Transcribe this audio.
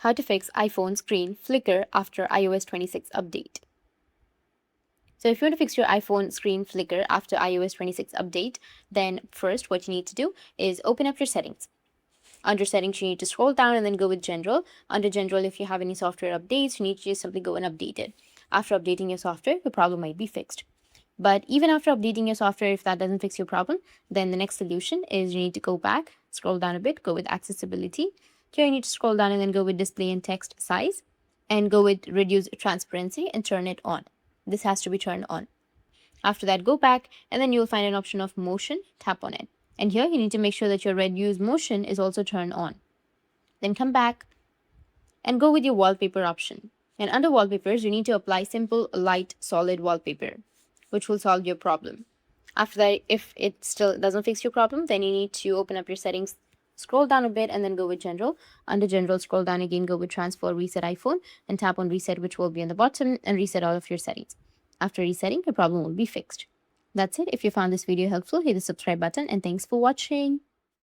How to fix iPhone screen flicker after iOS 26 update. So if you want to fix your iPhone screen flicker after iOS 26 update, then first what you need to do is open up your settings. Under settings, you need to scroll down and then go with general. Under general, if you have any software updates, you need to just simply go and update it. After updating your software, your problem might be fixed. But even after updating your software, if that doesn't fix your problem, then the next solution is you need to go back, scroll down a bit, go with accessibility. Here you need to scroll down and then go with display and text size and go with reduce transparency and turn it on. This has to be turned on. After that, go back and then you'll find an option of motion, tap on it. And here you need to make sure that your reduce motion is also turned on. Then come back and go with your wallpaper option. And under wallpapers, you need to apply simple light solid wallpaper, which will solve your problem. After that, if it still doesn't fix your problem, then you need to open up your settings, scroll down a bit and then go with general. Under general, scroll down again, go with transfer reset iPhone and tap on reset, which will be on the bottom, and reset all of your settings. After resetting, your problem will be fixed. That's it. If you found this video helpful, hit the subscribe button and thanks for watching.